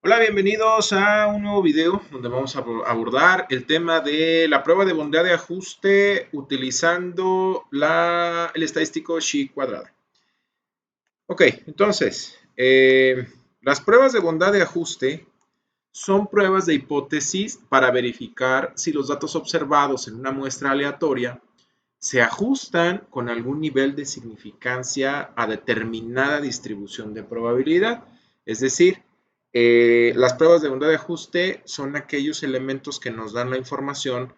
Hola, bienvenidos a un nuevo video donde vamos a abordar el tema de la prueba de bondad de ajuste utilizando el estadístico Chi cuadrada. Ok, entonces, las pruebas de bondad de ajuste son pruebas de hipótesis para verificar si los datos observados en una muestra aleatoria se ajustan con algún nivel de significancia a determinada distribución de probabilidad. Es decir, las pruebas de bondad de ajuste son aquellos elementos que nos dan la información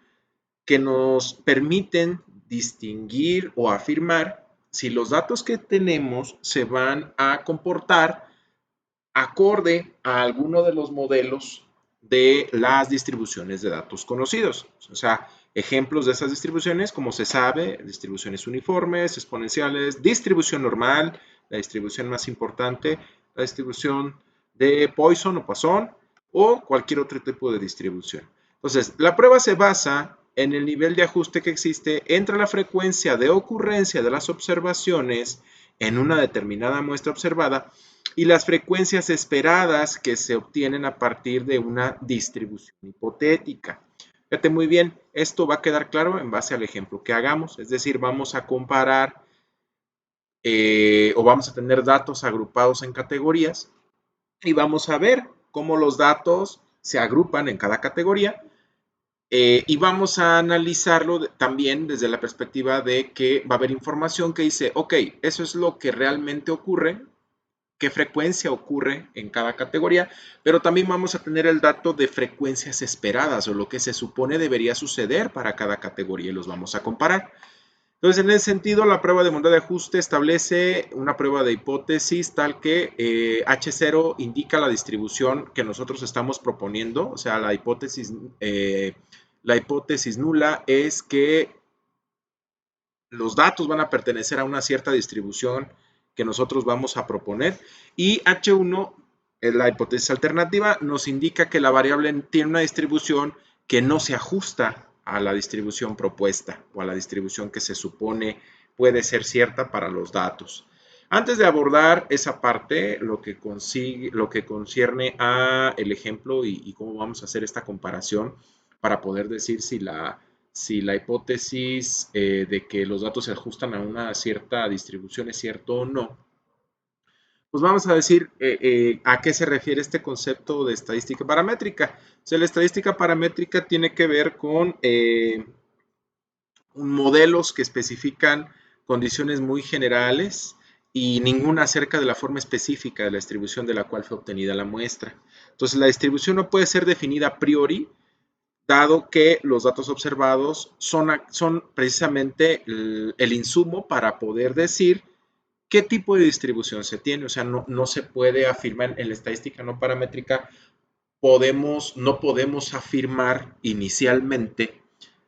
que nos permiten distinguir o afirmar si los datos que tenemos se van a comportar acorde a alguno de los modelos de las distribuciones de datos conocidos. O sea, ejemplos de esas distribuciones, como se sabe, distribuciones uniformes, exponenciales, distribución normal, la distribución más importante, la distribución de Poisson o Poisson, o cualquier otro tipo de distribución. Entonces, la prueba se basa en el nivel de ajuste que existe entre la frecuencia de ocurrencia de las observaciones en una determinada muestra observada y las frecuencias esperadas que se obtienen a partir de una distribución hipotética. Fíjate muy bien, esto va a quedar claro en base al ejemplo que hagamos, es decir, vamos a comparar o vamos a tener datos agrupados en categorías y vamos a ver cómo los datos se agrupan en cada categoría y vamos a analizarlo también desde la perspectiva de que va a haber información que dice, ok, eso es lo que realmente ocurre, qué frecuencia ocurre en cada categoría, pero también vamos a tener el dato de frecuencias esperadas o lo que se supone debería suceder para cada categoría y los vamos a comparar. Entonces, en ese sentido, la prueba de bondad de ajuste establece una prueba de hipótesis tal que H0 indica la distribución que nosotros estamos proponiendo, o sea, la hipótesis nula es que los datos van a pertenecer a una cierta distribución que nosotros vamos a proponer y H1 es la hipótesis alternativa, nos indica que la variable tiene una distribución que no se ajusta a la distribución propuesta o a la distribución que se supone puede ser cierta para los datos. Antes de abordar esa parte, lo que concierne a el ejemplo y cómo vamos a hacer esta comparación para poder decir si la hipótesis de que los datos se ajustan a una cierta distribución es cierto o no, pues vamos a decir a qué se refiere este concepto de estadística paramétrica. O sea, la estadística paramétrica tiene que ver con modelos que especifican condiciones muy generales y ninguna acerca de la forma específica de la distribución de la cual fue obtenida la muestra. Entonces, la distribución no puede ser definida a priori, dado que los datos observados son precisamente el insumo para poder decir qué tipo de distribución se tiene. O sea, no se puede afirmar en la estadística no paramétrica, no podemos afirmar inicialmente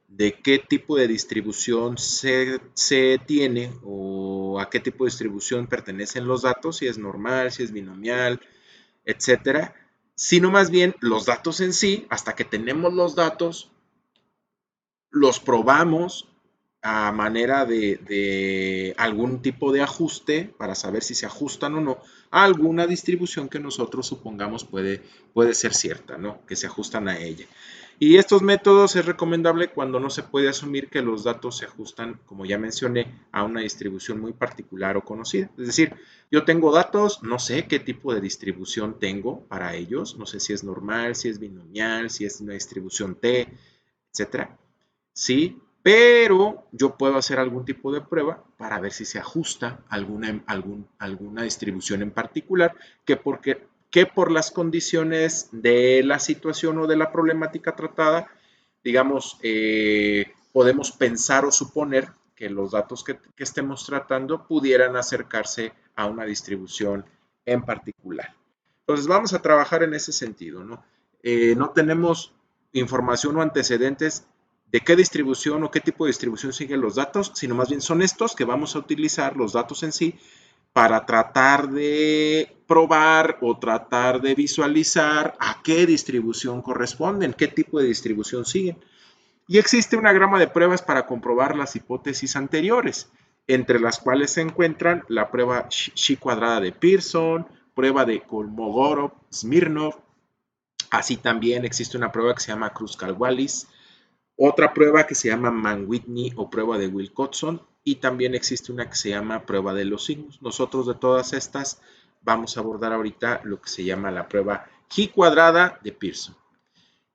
de qué tipo de distribución se tiene o a qué tipo de distribución pertenecen los datos, si es normal, si es binomial, etcétera, sino más bien los datos en sí, hasta que tenemos los datos, los probamos a manera de algún tipo de ajuste para saber si se ajustan o no a alguna distribución que nosotros supongamos puede ser cierta, ¿no? Que se ajustan a ella. Y estos métodos es recomendable cuando no se puede asumir que los datos se ajustan, como ya mencioné, a una distribución muy particular o conocida. Es decir, yo tengo datos, no sé qué tipo de distribución tengo para ellos, no sé si es normal, si es binomial, si es una distribución T, etcétera. Sí, pero yo puedo hacer algún tipo de prueba para ver si se ajusta a alguna distribución en particular, que por las condiciones de la situación o de la problemática tratada, digamos, podemos pensar o suponer que los datos que estemos tratando pudieran acercarse a una distribución en particular. Entonces vamos a trabajar en ese sentido, ¿no? No tenemos información o antecedentes de qué distribución o qué tipo de distribución siguen los datos, sino más bien son estos que vamos a utilizar, los datos en sí, para tratar de probar o tratar de visualizar a qué distribución corresponden, qué tipo de distribución siguen. Y existe una gama de pruebas para comprobar las hipótesis anteriores, entre las cuales se encuentran la prueba Chi cuadrada de Pearson, prueba de Kolmogorov-Smirnov, Así también existe una prueba que se llama Kruskal-Wallis, otra prueba que se llama Mann-Whitney o prueba de Wilcoxon, y también existe una que se llama prueba de los signos. Nosotros de todas estas vamos a abordar ahorita lo que se llama la prueba Chi cuadrada de Pearson.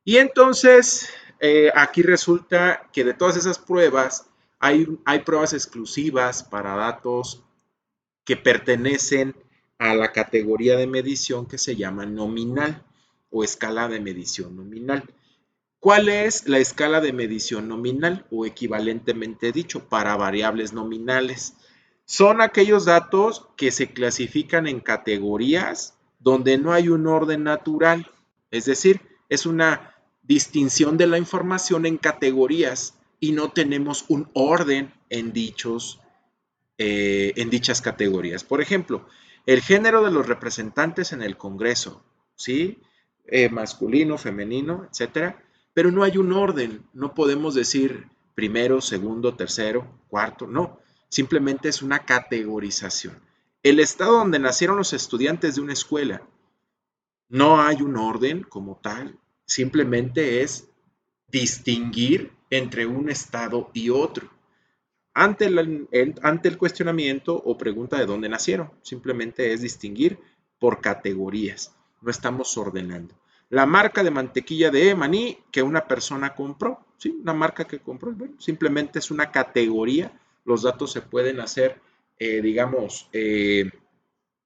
Y entonces, aquí resulta que de todas esas pruebas, hay pruebas exclusivas para datos que pertenecen a la categoría de medición que se llama nominal o escala de medición nominal. ¿Cuál es la escala de medición nominal o equivalentemente dicho para variables nominales? Son aquellos datos que se clasifican en categorías donde no hay un orden natural, es decir, es una distinción de la información en categorías y no tenemos un orden en dichas categorías. Por ejemplo, el género de los representantes en el Congreso, ¿sí? Masculino, femenino, etcétera, pero no hay un orden, no podemos decir primero, segundo, tercero, cuarto, no, simplemente es una categorización. El estado donde nacieron los estudiantes de una escuela, no hay un orden como tal, simplemente es distinguir entre un estado y otro ante el cuestionamiento o pregunta de dónde nacieron. Simplemente es distinguir por categorías. No estamos ordenando. La marca de mantequilla de maní que una persona compró, ¿sí? Una marca que compró, bueno, simplemente es una categoría. Los datos se pueden hacer,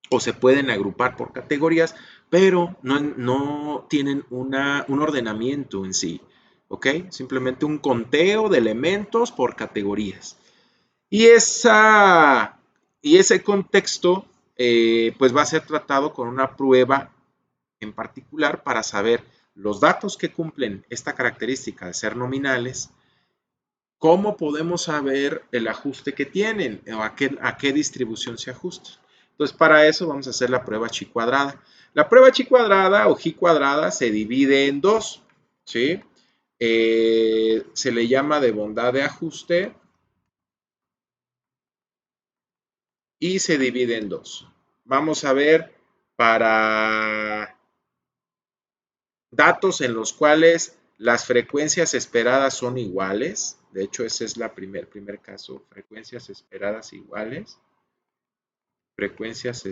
o se pueden agrupar por categorías, pero no tienen un ordenamiento en sí. ¿Ok? Simplemente un conteo de elementos por categorías. Y, y ese contexto pues va a ser tratado con una prueba en particular para saber los datos que cumplen esta característica de ser nominales, cómo podemos saber el ajuste que tienen o a qué distribución se ajustan. Entonces para eso vamos a hacer la prueba chi cuadrada. La prueba chi cuadrada o chi cuadrada se divide en dos, ¿sí? Se le llama de bondad de ajuste y se divide en dos. Vamos a ver para datos en los cuales las frecuencias esperadas son iguales. De hecho, ese es el primer caso. Frecuencias esperadas iguales. Frecuencias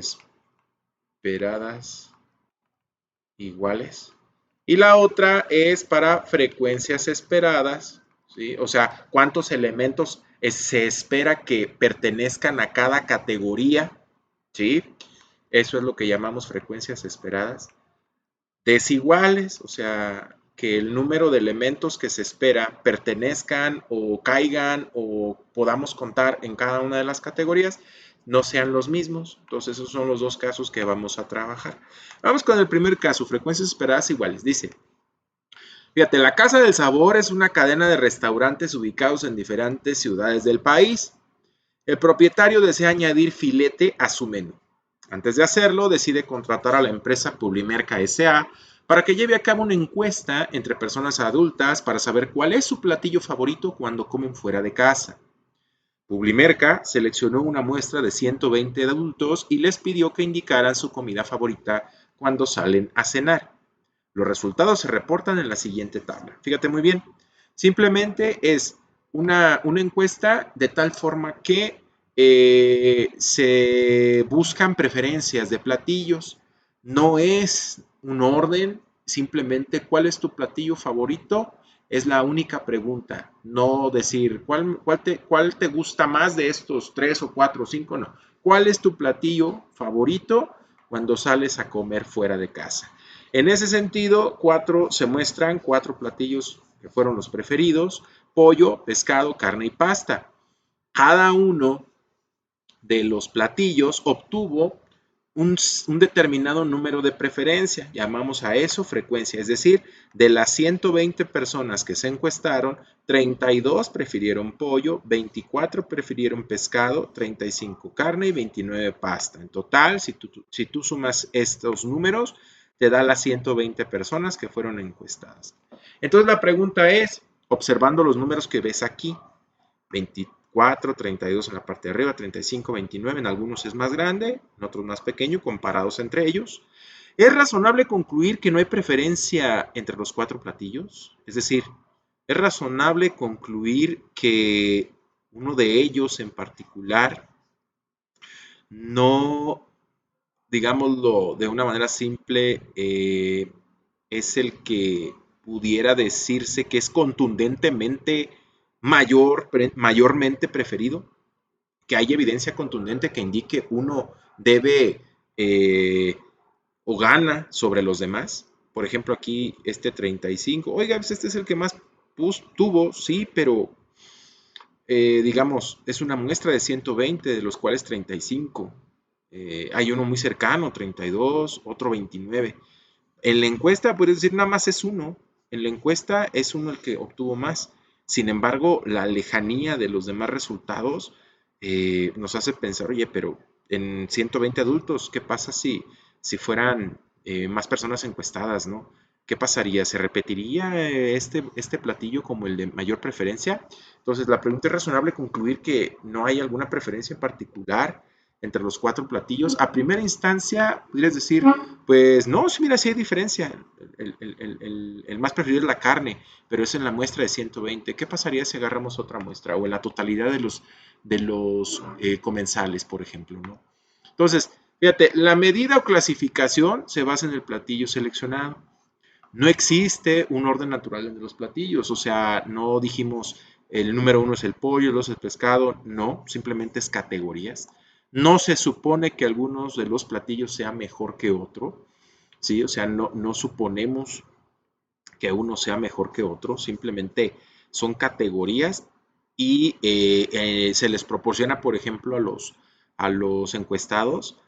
esperadas iguales. Y la otra es para frecuencias esperadas, ¿sí? O sea, cuántos elementos se espera que pertenezcan a cada categoría, ¿sí? Eso es lo que llamamos frecuencias esperadas. Desiguales, o sea, que el número de elementos que se espera pertenezcan o caigan o podamos contar en cada una de las categorías no sean los mismos. Entonces, esos son los dos casos que vamos a trabajar. Vamos con el primer caso, frecuencias esperadas iguales. Dice, fíjate, la Casa del Sabor es una cadena de restaurantes ubicados en diferentes ciudades del país. El propietario desea añadir filete a su menú. Antes de hacerlo, decide contratar a la empresa Publimerca S.A. para que lleve a cabo una encuesta entre personas adultas para saber cuál es su platillo favorito cuando comen fuera de casa. Publimerca seleccionó una muestra de 120 adultos y les pidió que indicaran su comida favorita cuando salen a cenar. Los resultados se reportan en la siguiente tabla. Fíjate muy bien. Simplemente es una encuesta de tal forma que se buscan preferencias de platillos. No es un orden, simplemente cuál es tu platillo favorito. Es la única pregunta. No decir cuál te gusta más de estos 3 o 4 o 5, no. ¿Cuál es tu platillo favorito cuando sales a comer fuera de casa? En ese sentido, se muestran 4 platillos que fueron los preferidos: pollo, pescado, carne y pasta. Cada uno de los platillos obtuvo un determinado número de preferencia, llamamos a eso frecuencia, es decir, de las 120 personas que se encuestaron, 32 prefirieron pollo, 24 prefirieron pescado, 35 carne y 29 pasta. En total, si tú sumas estos números, te da las 120 personas que fueron encuestadas. Entonces la pregunta es, observando los números que ves aquí, 24, 32 en la parte de arriba, 35, 29, en algunos es más grande, en otros más pequeño, comparados entre ellos. ¿Es razonable concluir que no hay preferencia entre los 4 platillos? Es decir, ¿es razonable concluir que uno de ellos en particular no, digámoslo de una manera simple, es el que pudiera decirse que es contundentemente mayormente preferido? ¿Que hay evidencia contundente que indique uno debe eh, o gana sobre los demás? Por ejemplo, aquí este 35. Oiga, pues este es el que más tuvo, sí, pero digamos, es una muestra de 120, de los cuales 35. Hay uno muy cercano, 32, otro 29. En la encuesta, puedes decir, nada más es uno. En la encuesta es uno el que obtuvo más. Sin embargo, la lejanía de los demás resultados nos hace pensar, oye, pero en 120 adultos, ¿qué pasa si fueran más personas encuestadas, ¿no? ¿Qué pasaría? ¿Se repetiría este platillo como el de mayor preferencia? Entonces, la pregunta es razonable concluir que no hay alguna preferencia en particular entre los 4 platillos. A primera instancia, podrías decir, pues no, sí, mira, sí hay diferencia. El más preferido es la carne, pero es en la muestra de 120. ¿Qué pasaría si agarramos otra muestra o en la totalidad de los comensales, por ejemplo, ¿no? Entonces, fíjate, la medida o clasificación se basa en el platillo seleccionado. No existe un orden natural entre los platillos, o sea, no dijimos el número 1 es el pollo, el 2 es el pescado, no, simplemente es categorías. No se supone que algunos de los platillos sea mejor que otro, ¿sí? O sea, no suponemos que uno sea mejor que otro, simplemente son categorías y se les proporciona, por ejemplo, a los encuestados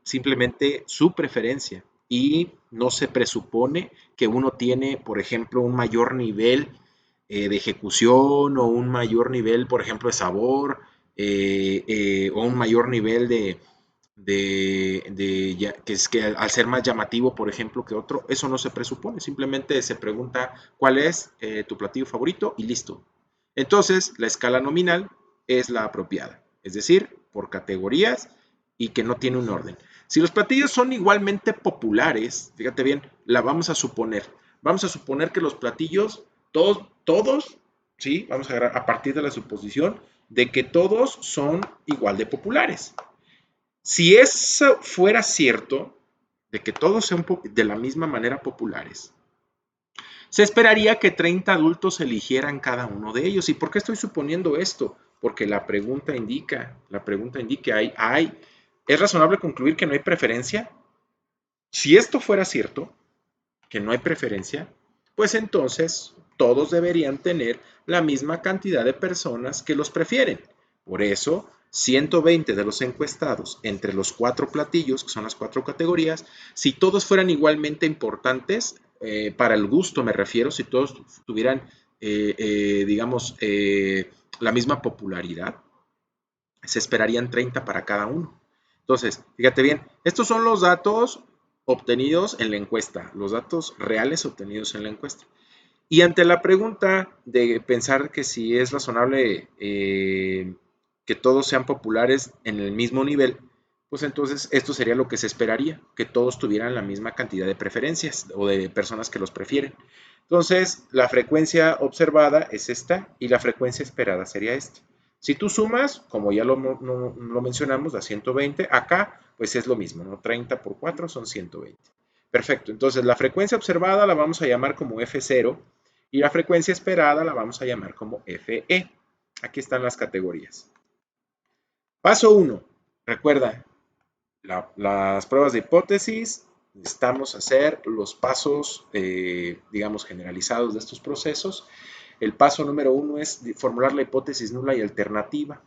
simplemente su preferencia y no se presupone que uno tiene, por ejemplo, un mayor nivel de ejecución o un mayor nivel, por ejemplo, de sabor o un mayor nivel que es que al ser más llamativo, por ejemplo, que otro, eso no se presupone, simplemente se pregunta cuál es tu platillo favorito y listo. Entonces, la escala nominal es la apropiada, es decir, por categorías y que no tiene un orden. Si los platillos son igualmente populares, fíjate bien, la vamos a suponer. Vamos a suponer que los platillos, todos, ¿sí? Vamos a partir de la suposición de que todos son igual de populares. Si eso fuera cierto, de que todos sean de la misma manera populares, se esperaría que 30 adultos eligieran cada uno de ellos. ¿Y por qué estoy suponiendo esto? Porque la pregunta indica, ¿es razonable concluir que no hay preferencia? Si esto fuera cierto, que no hay preferencia, pues entonces todos deberían tener la misma cantidad de personas que los prefieren. Por eso, 120 de los encuestados entre los 4 platillos, que son las 4 categorías, si todos fueran igualmente importantes, para el gusto me refiero, si todos tuvieran, digamos, la misma popularidad, se esperarían 30 para cada uno. Entonces, fíjate bien, estos son los datos obtenidos en la encuesta, los datos reales obtenidos en la encuesta. Y ante la pregunta de pensar que si es razonable que todos sean populares en el mismo nivel, pues entonces esto sería lo que se esperaría, que todos tuvieran la misma cantidad de preferencias o de personas que los prefieren. Entonces, la frecuencia observada es esta y la frecuencia esperada sería esta. Si tú sumas, como ya lo mencionamos, a 120, acá pues es lo mismo, ¿no? 30 por 4 son 120. Perfecto, entonces la frecuencia observada la vamos a llamar como F0 y la frecuencia esperada la vamos a llamar como FE. Aquí están las categorías. Paso 1. Recuerda, las pruebas de hipótesis, necesitamos hacer los pasos, digamos, generalizados de estos procesos. El paso número 1 es formular la hipótesis nula y alternativa.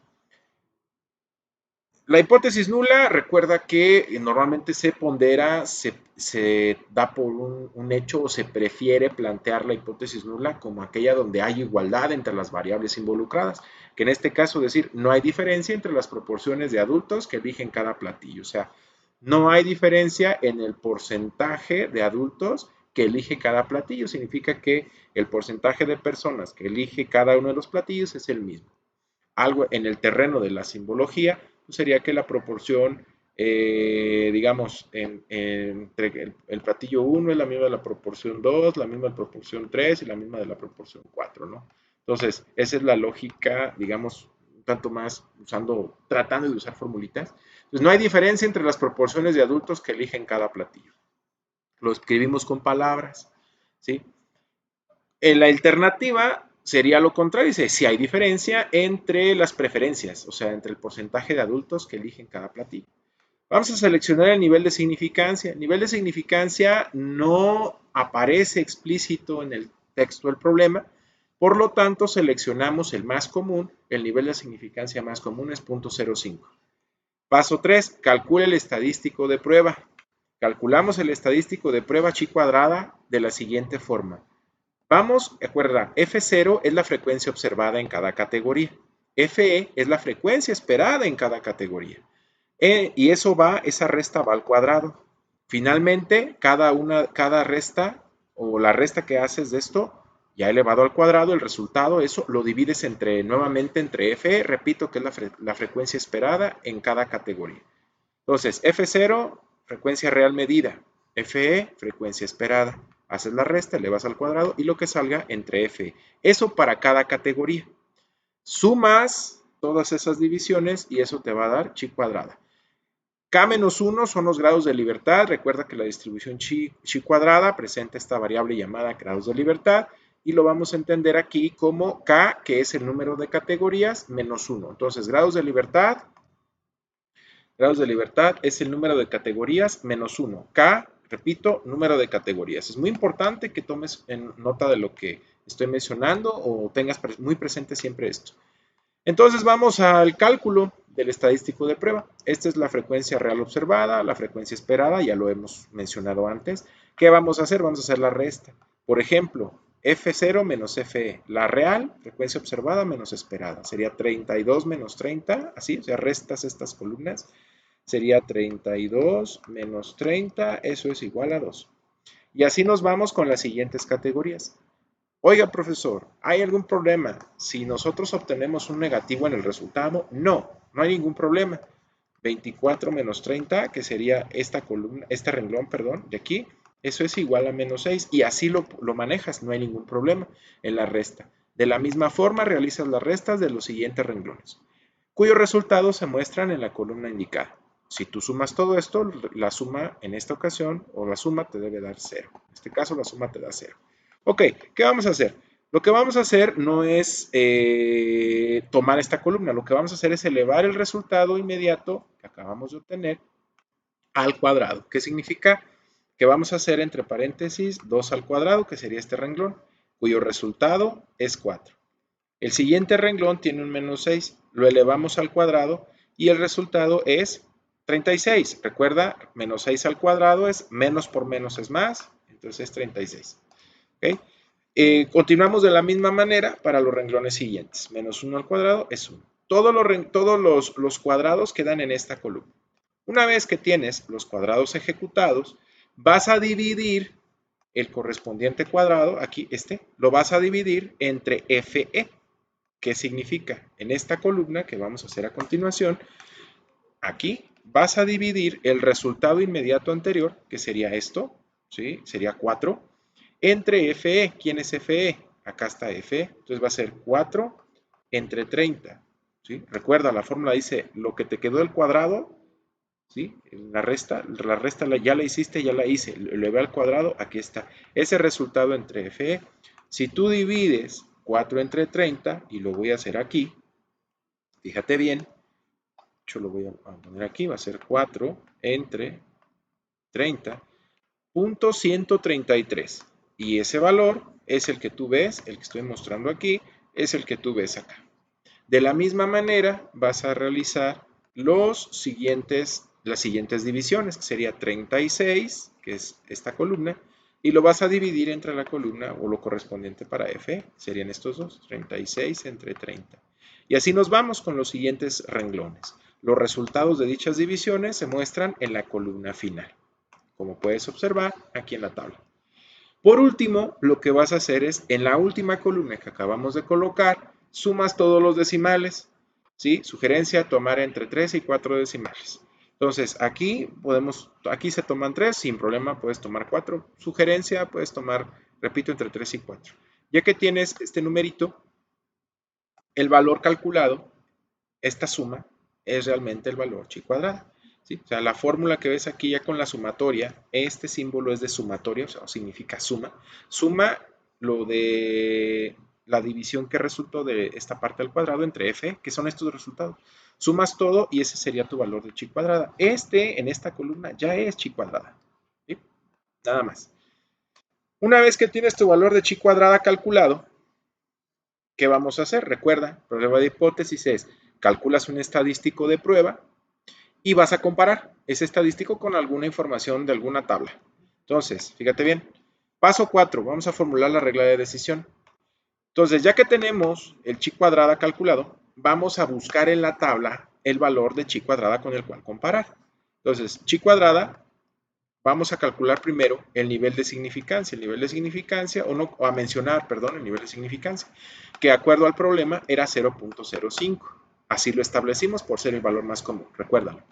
La hipótesis nula, recuerda que normalmente se pondera, se da por un hecho o se prefiere plantear la hipótesis nula como aquella donde hay igualdad entre las variables involucradas, que en este caso decir no hay diferencia entre las proporciones de adultos que eligen cada platillo, o sea, no hay diferencia en el porcentaje de adultos que elige cada platillo, significa que el porcentaje de personas que elige cada uno de los platillos es el mismo. Algo en el terreno de la simbología, pues sería que la proporción digamos, entre el platillo 1 es la misma de la proporción 2, la misma de la proporción 3 y la misma de la proporción 4, ¿no? Entonces, esa es la lógica, digamos, un tanto más tratando de usar formulitas. Entonces, no hay diferencia entre las proporciones de adultos que eligen cada platillo. Lo escribimos con palabras, ¿sí? En la alternativa sería lo contrario, dice, si hay diferencia entre las preferencias, o sea, entre el porcentaje de adultos que eligen cada platillo. Vamos a seleccionar el nivel de significancia. El nivel de significancia no aparece explícito en el texto del problema, por lo tanto seleccionamos el más común, el nivel de significancia más común es 0.05. Paso 3, calcula el estadístico de prueba. Calculamos el estadístico de prueba chi cuadrada de la siguiente forma. Vamos, recuerda, F0 es la frecuencia observada en cada categoría. Fe es la frecuencia esperada en cada categoría. Y esa resta va al cuadrado. Finalmente, cada resta o la resta que haces de esto, ya elevado al cuadrado, el resultado, eso lo divides nuevamente entre Fe, repito que es la frecuencia esperada en cada categoría. Entonces, F0, frecuencia real medida, Fe, frecuencia esperada. Haces la resta, elevas al cuadrado y lo que salga entre Fe. Eso para cada categoría. Sumas todas esas divisiones y eso te va a dar chi cuadrada. K-1 son los grados de libertad. Recuerda que la distribución chi cuadrada presenta esta variable llamada grados de libertad y lo vamos a entender aquí como K, que es el número de categorías, menos 1. Entonces, grados de libertad es el número de categorías menos 1. K, repito, número de categorías. Es muy importante que tomes en nota de lo que estoy mencionando o tengas muy presente siempre esto. Entonces vamos al cálculo del estadístico de prueba. Esta es la frecuencia real observada, la frecuencia esperada, ya lo hemos mencionado antes. ¿Qué vamos a hacer? Vamos a hacer la resta. Por ejemplo, F0 menos Fe, la real, frecuencia observada menos esperada. Sería 32 menos 30, así, o sea, restas estas columnas. Sería 32 menos 30, eso es igual a 2. Y así nos vamos con las siguientes categorías. Oiga, profesor, ¿hay algún problema si nosotros obtenemos un negativo en el resultado? No, no hay ningún problema. 24 menos 30, que sería esta columna, este renglón, perdón, de aquí, eso es igual a menos 6 y así lo manejas, no hay ningún problema en la resta. De la misma forma realizas las restas de los siguientes renglones, cuyos resultados se muestran en la columna indicada. Si tú sumas todo esto, la suma en esta ocasión, o la suma te debe dar 0. En este caso la suma te da 0. Ok, ¿qué vamos a hacer? Lo que vamos a hacer no es tomar esta columna, lo que vamos a hacer es elevar el resultado inmediato que acabamos de obtener al cuadrado. ¿Qué significa? Que vamos a hacer entre paréntesis 2 al cuadrado, que sería este renglón, cuyo resultado es 4. El siguiente renglón tiene un menos 6, lo elevamos al cuadrado y el resultado es 36. Recuerda, menos 6 al cuadrado es menos por menos es más, entonces es 36. ¿Okay? Continuamos de la misma manera para los renglones siguientes. Menos 1 al cuadrado es 1. Todos los cuadrados quedan en esta columna. Una vez que tienes los cuadrados ejecutados, vas a dividir el correspondiente cuadrado, aquí lo vas a dividir entre Fe. ¿Qué significa? En esta columna que vamos a hacer a continuación, aquí vas a dividir el resultado inmediato anterior, que sería esto, ¿sí? Sería 4, entre Fe. ¿Quién es Fe? Acá está Fe. Entonces va a ser 4 entre 30. ¿Sí? Recuerda, la fórmula dice, lo que te quedó del cuadrado, ¿sí? La resta ya la hiciste, ya la hice. Lo elevé al cuadrado, aquí está. Ese resultado entre Fe. Si tú divides 4 entre 30, y lo voy a hacer aquí, fíjate bien, yo lo voy a poner aquí, va a ser 4 entre 30.133. Y ese valor es el que tú ves, el que estoy mostrando aquí, es el que tú ves acá. De la misma manera vas a realizar las siguientes divisiones, que sería 36, que es esta columna, y lo vas a dividir entre la columna o lo correspondiente para F, serían estos dos, 36 entre 30. Y así nos vamos con los siguientes renglones. Los resultados de dichas divisiones se muestran en la columna final, como puedes observar aquí en la tabla. Por último, lo que vas a hacer es, en la última columna que acabamos de colocar, sumas todos los decimales, ¿sí? Sugerencia, tomar entre 3 y 4 decimales. Entonces, aquí se toman 3, sin problema puedes tomar 4. Sugerencia, puedes tomar, repito, entre 3 y 4. Ya que tienes este numerito, el valor calculado, esta suma, es realmente el valor chi cuadrada. ¿Sí? O sea, la fórmula que ves aquí ya con la sumatoria, este símbolo es de sumatoria, o sea, significa suma. Suma lo de la división que resultó de esta parte al cuadrado entre f, que son estos resultados. Sumas todo y ese sería tu valor de chi cuadrada. En esta columna, ya es chi cuadrada. ¿Sí? Nada más. Una vez que tienes tu valor de chi cuadrada calculado, ¿qué vamos a hacer? Recuerda, prueba de hipótesis es, calculas un estadístico de prueba y vas a comparar ese estadístico con alguna información de alguna tabla. Entonces, fíjate bien. Paso 4, vamos a formular la regla de decisión. Entonces, ya que tenemos el chi cuadrada calculado, vamos a buscar en la tabla el valor de chi cuadrada con el cual comparar. Entonces, chi cuadrada, vamos a calcular primero el nivel de significancia. El nivel de significancia, o a mencionar, perdón, el nivel de significancia, que de acuerdo al problema era 0.05. Así lo establecimos por ser el valor más común, recuérdalo.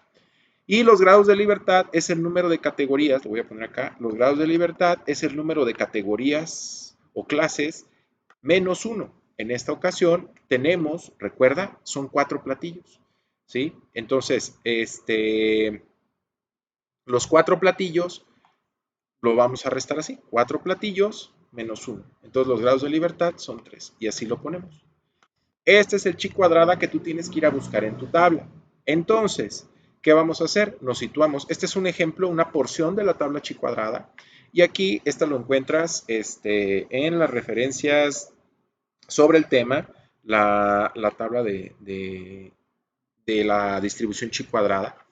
Y los grados de libertad es el número de categorías, lo voy a poner acá, los grados de libertad es el número de categorías o clases menos 1. En esta ocasión tenemos, recuerda, son 4 platillos, ¿sí? Entonces, los 4 platillos lo vamos a restar así, 4 platillos menos 1. Entonces los grados de libertad son 3 y así lo ponemos. Este es el chi cuadrada que tú tienes que ir a buscar en tu tabla. Entonces, ¿qué vamos a hacer? Nos situamos. Este es un ejemplo, una porción de la tabla chi cuadrada. Y aquí, esta lo encuentras en las referencias sobre el tema, la tabla de la distribución chi cuadrada.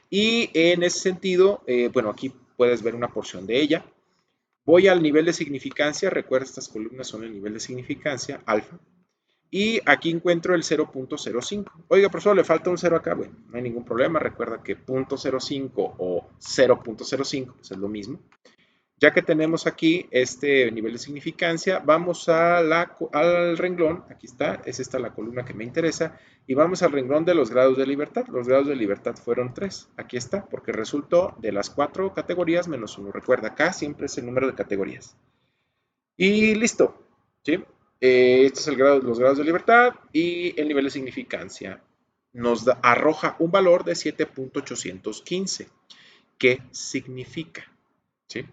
Y en ese sentido, bueno, aquí puedes ver una porción de ella. Voy al nivel de significancia. Recuerda, estas columnas son el nivel de significancia, alfa. Y aquí encuentro el 0.05. Oiga, profesor, le falta un 0 acá. Bueno, no hay ningún problema. Recuerda que 0.05 o 0.05 pues es lo mismo. Ya que tenemos aquí este nivel de significancia, vamos al renglón. Aquí está, es esta la columna que me interesa. Y vamos al renglón de los grados de libertad. Los grados de libertad fueron 3. Aquí está, porque resultó de las 4 categorías menos 1. Recuerda, acá siempre es el número de categorías. Y listo. ¿Sí? Este es los grados de libertad y el nivel de significancia. Nos arroja un valor de 7.815. ¿Qué significa? ¿Sí?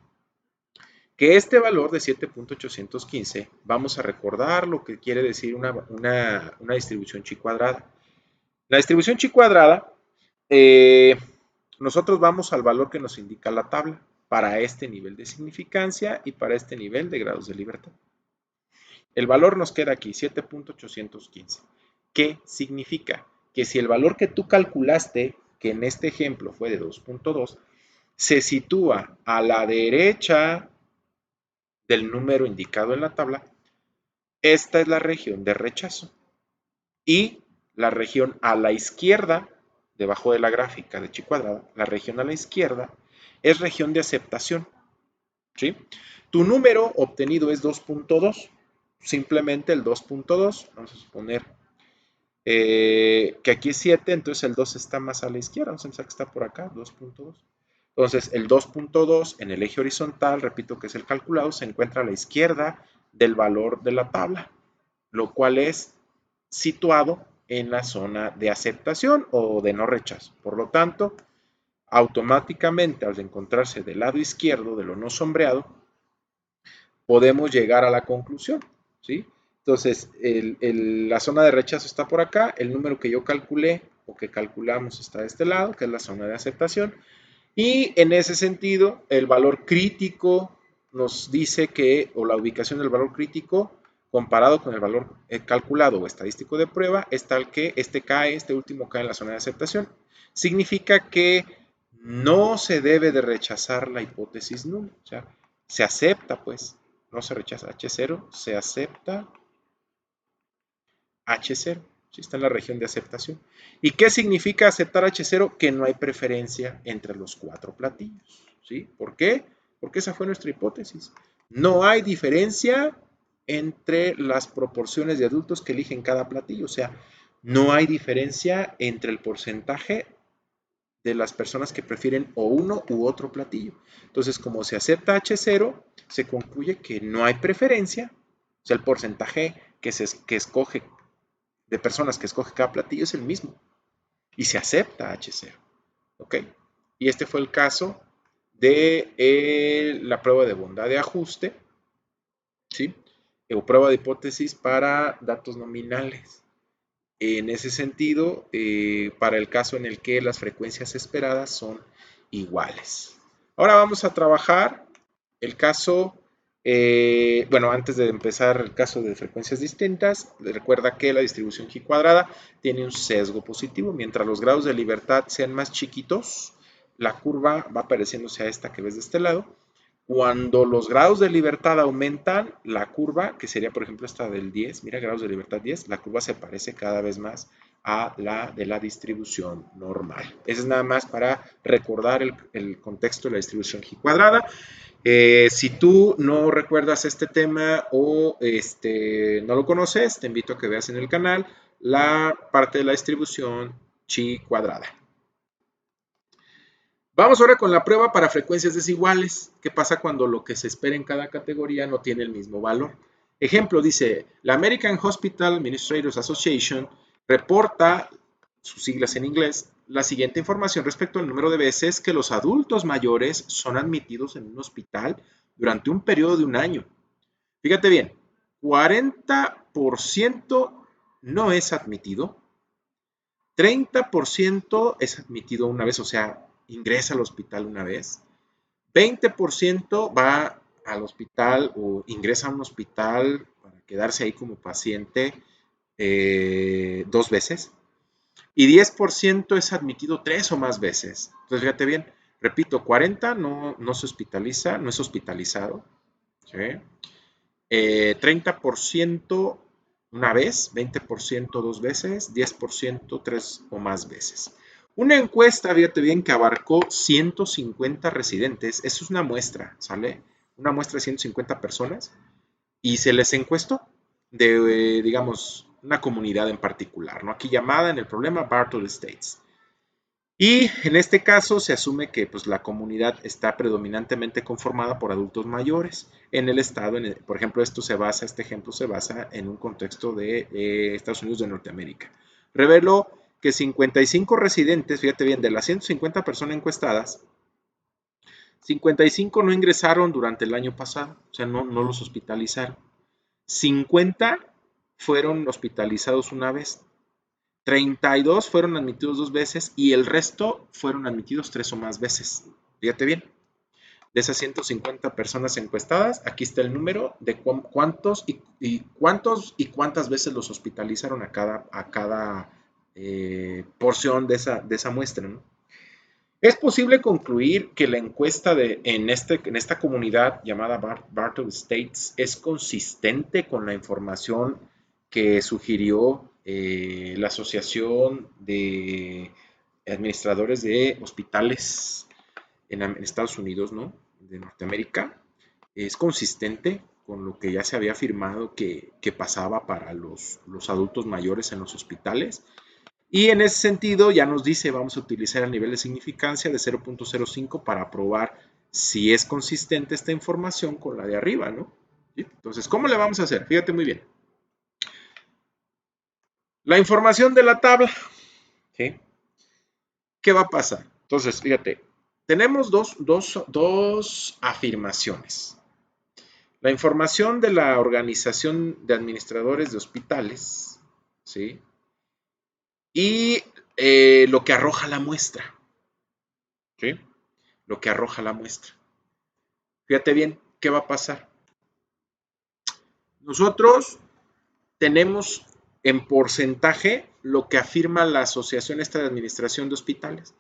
Que este valor de 7.815, vamos a recordar lo que quiere decir una distribución chi cuadrada. La distribución chi cuadrada, nosotros vamos al valor que nos indica la tabla para este nivel de significancia y para este nivel de grados de libertad. El valor nos queda aquí, 7.815. ¿Qué significa? Que si el valor que tú calculaste, que en este ejemplo fue de 2.2, se sitúa a la derecha del número indicado en la tabla, esta es la región de rechazo. Y la región a la izquierda, debajo de la gráfica de chi cuadrada, la región a la izquierda es región de aceptación. ¿Sí? Tu número obtenido es 2.2. Simplemente el 2.2, vamos a suponer que aquí es 7, entonces el 2 está más a la izquierda, vamos a pensar que está por acá, 2.2. Entonces el 2.2 en el eje horizontal, repito que es el calculado, se encuentra a la izquierda del valor de la tabla, lo cual es situado en la zona de aceptación o de no rechazo. Por lo tanto, automáticamente al encontrarse del lado izquierdo de lo no sombreado, podemos llegar a la conclusión, ¿sí? Entonces, la zona de rechazo está por acá, el número que yo calculé o que calculamos está de este lado, que es la zona de aceptación, y en ese sentido, el valor crítico nos dice que, o la ubicación del valor crítico, comparado con el valor calculado o estadístico de prueba, es tal que este último cae en la zona de aceptación. Significa que no se debe de rechazar la hipótesis nula, o sea, se acepta pues, no se rechaza H0, se acepta H0, ¿sí? Está en la región de aceptación. ¿Y qué significa aceptar H0? Que no hay preferencia entre los 4 platillos, ¿sí? ¿Por qué? Porque esa fue nuestra hipótesis. No hay diferencia entre las proporciones de adultos que eligen cada platillo, o sea, no hay diferencia entre el porcentaje de las personas que prefieren o uno u otro platillo. Entonces, como se acepta H0, se concluye que no hay preferencia, o sea, el porcentaje que escoge de personas que escoge cada platillo es el mismo y se acepta H0. ¿Ok? Y este fue el caso de la prueba de bondad de ajuste, ¿sí? O prueba de hipótesis para datos nominales. En ese sentido, para el caso en el que las frecuencias esperadas son iguales. Ahora vamos a trabajar el caso, bueno, antes de empezar el caso de frecuencias distintas, recuerda que la distribución Chi cuadrada tiene un sesgo positivo. Mientras los grados de libertad sean más chiquitos, la curva va pareciéndose a esta que ves de este lado. Cuando los grados de libertad aumentan, la curva, que sería por ejemplo esta del 10, mira, grados de libertad 10, la curva se parece cada vez más a la de la distribución normal. Eso es nada más para recordar el contexto de la distribución Chi cuadrada. Si tú no recuerdas este tema o no lo conoces, te invito a que veas en el canal la parte de la distribución Chi cuadrada. Vamos ahora con la prueba para frecuencias desiguales. ¿Qué pasa cuando lo que se espera en cada categoría no tiene el mismo valor? Ejemplo, dice, la American Hospital Administrators Association reporta, sus siglas en inglés, la siguiente información respecto al número de veces que los adultos mayores son admitidos en un hospital durante un periodo de un año. Fíjate bien, 40% no es admitido, 30% es admitido una vez, o sea, ingresa al hospital una vez, 20% va al hospital o ingresa a un hospital para quedarse ahí como paciente 2 veces y 10% es admitido 3 o más veces. Entonces, fíjate bien, repito, 40 no se hospitaliza, no es hospitalizado, ¿sí? 30% una vez, 20% 2 veces, 10% 3 o más veces. Una encuesta, fíjate bien, que abarcó 150 residentes, eso es una muestra, ¿sale? Una muestra de 150 personas y se les encuestó de, digamos, una comunidad en particular, ¿no? Aquí llamada en el problema Bartow Estates. Y en este caso se asume que pues, la comunidad está predominantemente conformada por adultos mayores en el estado. Por ejemplo, este ejemplo se basa en un contexto de Estados Unidos de Norteamérica. Reveló que 55 residentes, fíjate bien, de las 150 personas encuestadas, 55 no ingresaron durante el año pasado, o sea, no los hospitalizaron. 50 fueron hospitalizados una vez. 32 fueron admitidos 2 veces y el resto fueron admitidos 3 o más veces. Fíjate bien, de esas 150 personas encuestadas, aquí está el número de cuántos y cuántas veces los hospitalizaron a cada porción de esa muestra, ¿no? Es posible concluir que la encuesta en esta comunidad llamada Bartow Estates es consistente con la información que sugirió la Asociación de Administradores de Hospitales en Estados Unidos, ¿no? De Norteamérica. Es consistente con lo que ya se había afirmado que pasaba para los adultos mayores en los hospitales. Y en ese sentido ya nos dice, vamos a utilizar el nivel de significancia de 0.05 para probar si es consistente esta información con la de arriba, ¿no? ¿Sí? Entonces, ¿cómo le vamos a hacer? Fíjate muy bien. La información de la tabla, ¿sí? ¿Qué va a pasar? Entonces, fíjate, tenemos dos afirmaciones. La información de la Organización de Administradores de Hospitales, ¿sí? Y lo que arroja la muestra, ¿sí? Lo que arroja la muestra. Fíjate bien, ¿qué va a pasar? Nosotros tenemos en porcentaje lo que afirma la Asociación esta de Administración de Hospitales.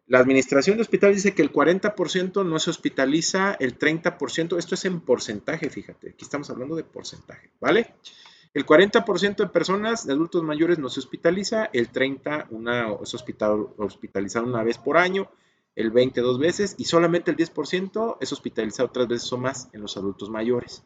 La Administración de Hospitales dice que el 40% no se hospitaliza, el 30%, esto es en porcentaje, fíjate, aquí estamos hablando de porcentaje, ¿vale? El 40% de personas, de adultos mayores, no se hospitaliza, el 30% es hospitalizado una vez por año, el 20% 2 veces y solamente el 10% es hospitalizado 3 veces o más en los adultos mayores.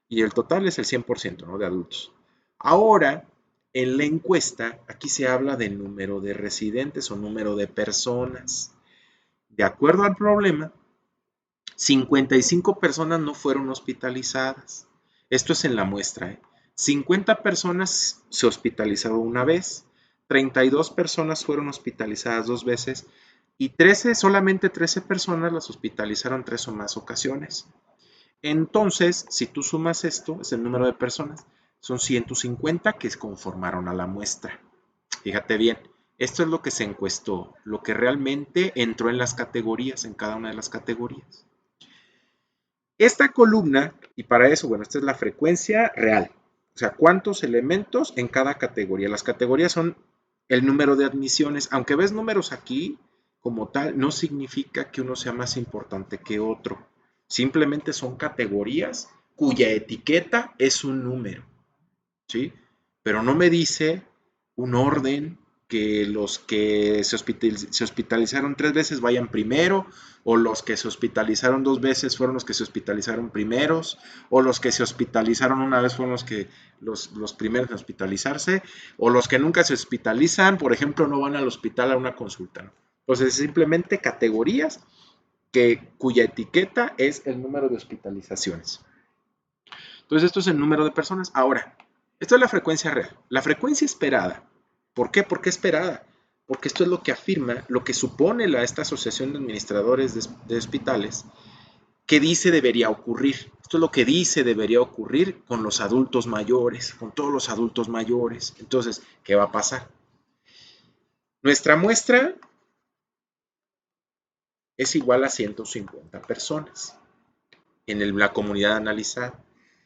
Y el total es el 100%, ¿no? De adultos. Ahora, en la encuesta, aquí se habla de número de residentes o número de personas. De acuerdo al problema, 55 personas no fueron hospitalizadas. Esto es en la muestra, ¿eh? 50 personas se hospitalizaron una vez, 32 personas fueron hospitalizadas 2 veces y solamente 13 personas las hospitalizaron 3 o más ocasiones. Entonces, si tú sumas esto, es el número de personas, son 150 que conformaron a la muestra. Fíjate bien, esto es lo que se encuestó, lo que realmente entró en las categorías, en cada una de las categorías. Esta columna, y para eso, bueno, esta es la frecuencia real, o sea, cuántos elementos en cada categoría. Las categorías son el número de admisiones, aunque ves números aquí, como tal, no significa que uno sea más importante que otro. Simplemente son categorías cuya etiqueta es un número, ¿sí? Pero no me dice un orden que los que se hospitalizaron 3 veces vayan primero, o los que se hospitalizaron 2 veces fueron los que se hospitalizaron primeros, o los que se hospitalizaron una vez fueron los primeros en hospitalizarse, o los que nunca se hospitalizan, por ejemplo, no van al hospital a una consulta, ¿no? Entonces, simplemente categorías cuya etiqueta es el número de hospitalizaciones. Entonces, esto es el número de personas. Ahora, esto es la frecuencia real. La frecuencia esperada. ¿Por qué? ¿Por qué esperada? Porque esto es lo que afirma, lo que supone esta Asociación de Administradores de Hospitales, que dice debería ocurrir. Esto es lo que dice debería ocurrir con los adultos mayores, con todos los adultos mayores. Entonces, ¿qué va a pasar? Nuestra muestra es igual a 150 personas en la comunidad analizada.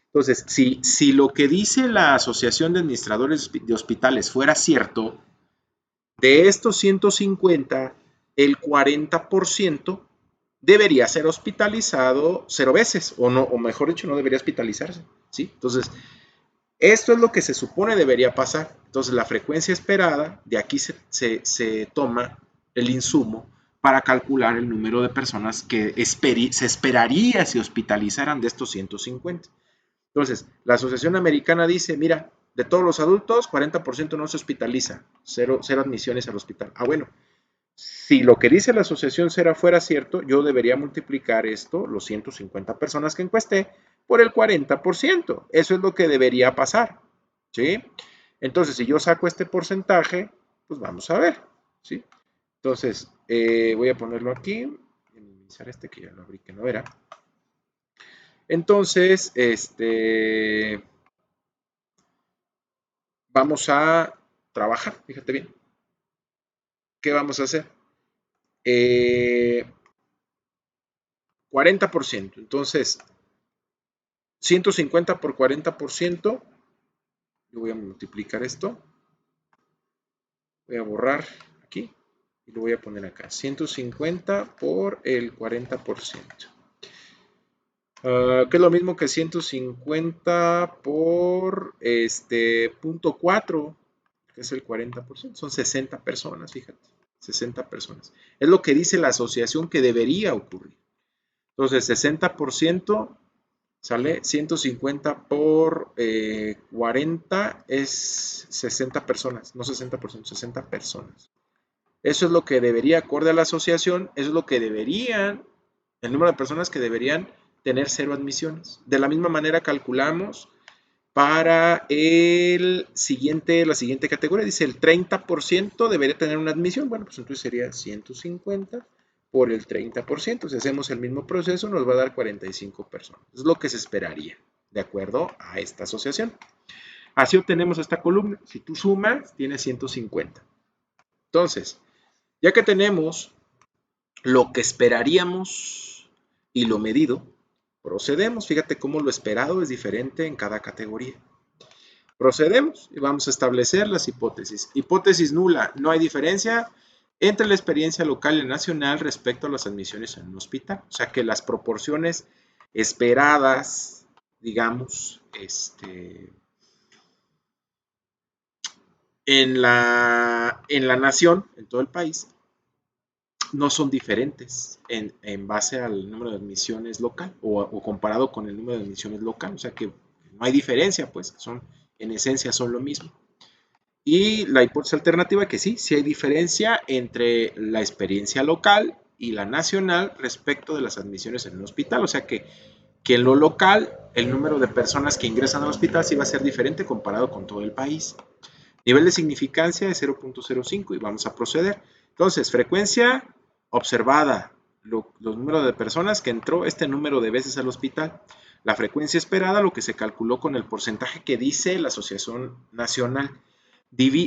Entonces, si lo que dice la Asociación de Administradores de Hospitales fuera cierto, de estos 150, el 40% debería ser hospitalizado 0 veces, o no, o mejor dicho, no debería hospitalizarse, ¿sí? Entonces, esto es lo que se supone debería pasar. Entonces, la frecuencia esperada, de aquí se toma el insumo para calcular el número de personas que se esperaría si hospitalizaran de estos 150. Entonces, la Asociación Americana dice, mira, de todos los adultos, 40% no se hospitaliza, cero admisiones al hospital. Ah, bueno, si lo que dice la asociación fuera cierto, yo debería multiplicar esto, los 150 personas que encuesté, por el 40%. Eso es lo que debería pasar, ¿sí? Entonces, si yo saco este porcentaje, pues vamos a ver, ¿sí? Entonces, voy a ponerlo aquí, minimizar este que ya lo abrí que no era. Entonces, vamos a trabajar, fíjate bien. ¿Qué vamos a hacer? 40%. Entonces, 150 por 40%. Yo voy a multiplicar esto. Voy a borrar aquí y lo voy a poner acá. 150 por el 40%. Que es lo mismo que 150 por 0.4, que es el 40%. Son 60 personas, fíjate. 60 personas. Es lo que dice la asociación que debería ocurrir. Entonces, 60% sale 150 por 40 es 60 personas, no 60%, 60 personas. Eso es lo que debería, acorde a la asociación, eso es lo que deberían, el número de personas que deberían tener 0 admisiones. De la misma manera calculamos para la siguiente categoría, dice el 30% debería tener una admisión, bueno, pues entonces sería 150 por el 30%, si hacemos el mismo proceso nos va a dar 45 personas, es lo que se esperaría, de acuerdo a esta asociación. Así obtenemos esta columna, si tú sumas, tienes 150. Entonces, ya que tenemos lo que esperaríamos y lo medido, procedemos, fíjate cómo lo esperado es diferente en cada categoría. Procedemos y vamos a establecer las hipótesis. Hipótesis nula, no hay diferencia entre la experiencia local y nacional respecto a las admisiones en un hospital. O sea que las proporciones esperadas, digamos, en la nación, en todo el país, no son diferentes en base al número de admisiones local o comparado con el número de admisiones local. O sea que no hay diferencia, pues, en esencia son lo mismo. Y la hipótesis alternativa que sí hay diferencia entre la experiencia local y la nacional respecto de las admisiones en un hospital. O sea que en lo local el número de personas que ingresan al hospital sí va a ser diferente comparado con todo el país. Nivel de significancia de 0.05 y vamos a proceder. Entonces, frecuencia observada, los números de personas que entró este número de veces al hospital. La frecuencia esperada, lo que se calculó con el porcentaje que dice la Asociación Nacional.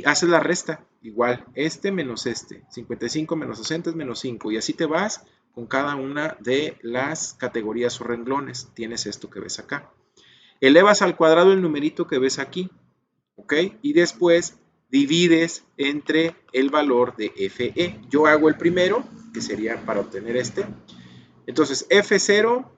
Haces la resta, igual, menos 55 menos 60 es menos 5, y así te vas con cada una de las categorías o renglones. Tienes esto que ves acá. Elevas al cuadrado el numerito que ves aquí, ¿ok? Y después divides entre el valor de FE. Yo hago el primero, que sería para obtener este. Entonces, F0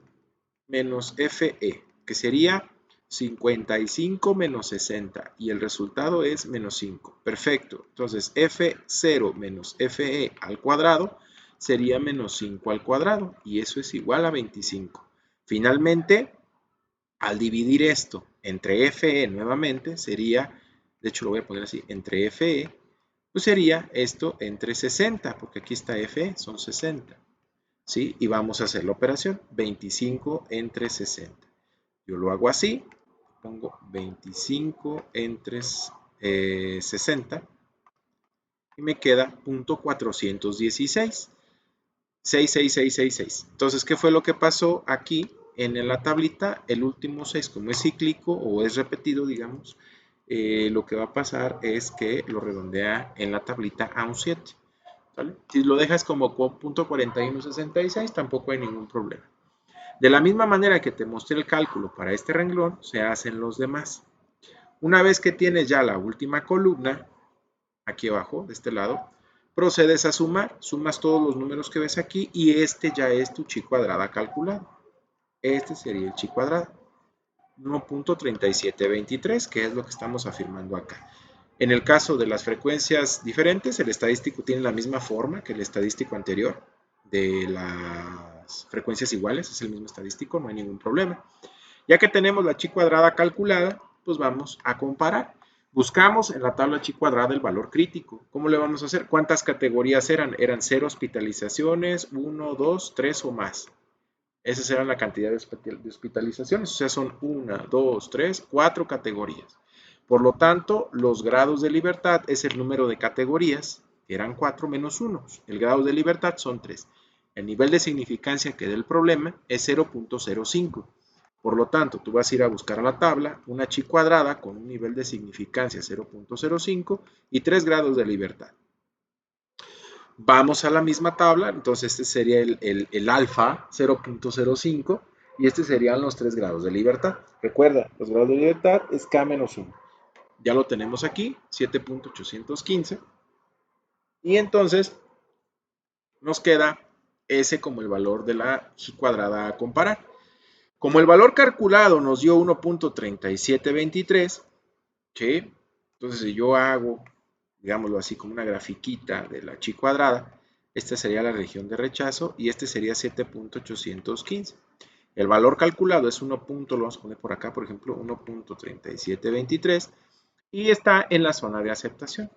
menos FE, que sería 55 menos 60, y el resultado es menos 5. Perfecto. Entonces, F0 menos FE al cuadrado sería menos 5 al cuadrado, y eso es igual a 25. Finalmente, al dividir esto entre FE nuevamente, sería, de hecho lo voy a poner así, entre FE, pues sería esto entre 60, porque aquí está FE, son 60. ¿Sí? Y vamos a hacer la operación, 25 entre 60. Yo lo hago así, pongo 25 entre 60 y me queda .416. 66666. Entonces, ¿qué fue lo que pasó aquí en la tablita? El último 6, como es cíclico o es repetido, digamos, lo que va a pasar es que lo redondea en la tablita a un 7. ¿Vale? Si lo dejas como .4166, tampoco hay ningún problema. De la misma manera que te mostré el cálculo para este renglón, se hacen los demás. Una vez que tienes ya la última columna, aquí abajo, de este lado, procedes a sumar, sumas todos los números que ves aquí y este ya es tu chi cuadrada calculado. Este sería el chi cuadrado, 1.3723, que es lo que estamos afirmando acá. En el caso de las frecuencias diferentes, el estadístico tiene la misma forma que el estadístico anterior de las frecuencias iguales, es el mismo estadístico, no hay ningún problema. Ya que tenemos la chi cuadrada calculada, pues vamos a comparar. Buscamos en la tabla chi cuadrada el valor crítico. ¿Cómo le vamos a hacer? ¿Cuántas categorías eran? Eran 0 hospitalizaciones, 1, 2, 3 o más. Esas eran la cantidad de hospitalizaciones. O sea, son 1, 2, 3, 4 categorías. Por lo tanto, los grados de libertad es el número de categorías, que eran 4 menos 1. El grado de libertad son 3. El nivel de significancia que da el problema es 0.05. Por lo tanto, tú vas a ir a buscar a la tabla una chi cuadrada con un nivel de significancia 0.05 y 3 grados de libertad. Vamos a la misma tabla, entonces este sería el alfa 0.05 y este serían los 3 grados de libertad. Recuerda, los grados de libertad es K-1. Ya lo tenemos aquí, 7.815. Y entonces nos queda ese como el valor de la chi cuadrada a comparar. Como el valor calculado nos dio 1.3723, ¿sí? Entonces si yo hago, digámoslo así, como una grafiquita de la chi cuadrada, esta sería la región de rechazo y este sería 7.815. El valor calculado es 1. Lo vamos a poner por acá, por ejemplo, 1.3723 y está en la zona de aceptación.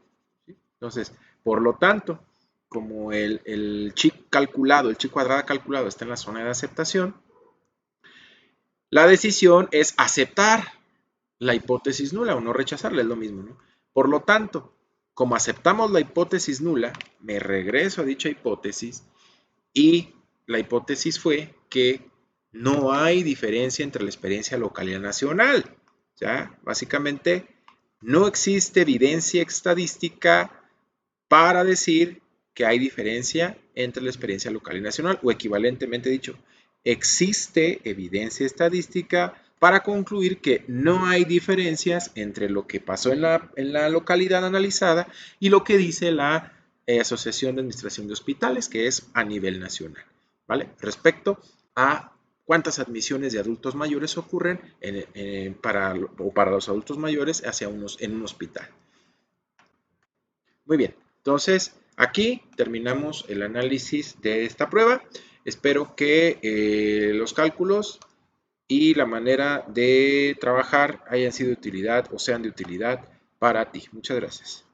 ¿Sí? Entonces, por lo tanto, como el chi calculado, el chi cuadrada calculado está en la zona de aceptación, la decisión es aceptar la hipótesis nula o no rechazarla, es lo mismo, ¿no? Por lo tanto, como aceptamos la hipótesis nula, me regreso a dicha hipótesis y la hipótesis fue que no hay diferencia entre la experiencia local y la nacional. ¿Ya? Básicamente, no existe evidencia estadística para decir que hay diferencia entre la experiencia local y nacional, o equivalentemente dicho, existe evidencia estadística para concluir que no hay diferencias entre lo que pasó en la localidad analizada y lo que dice la Asociación de Administración de Hospitales, que es a nivel nacional, ¿vale? Respecto a cuántas admisiones de adultos mayores ocurren para los adultos mayores en un hospital. Muy bien, entonces aquí terminamos el análisis de esta prueba. Espero que los cálculos y la manera de trabajar hayan sido de utilidad o sean de utilidad para ti. Muchas gracias.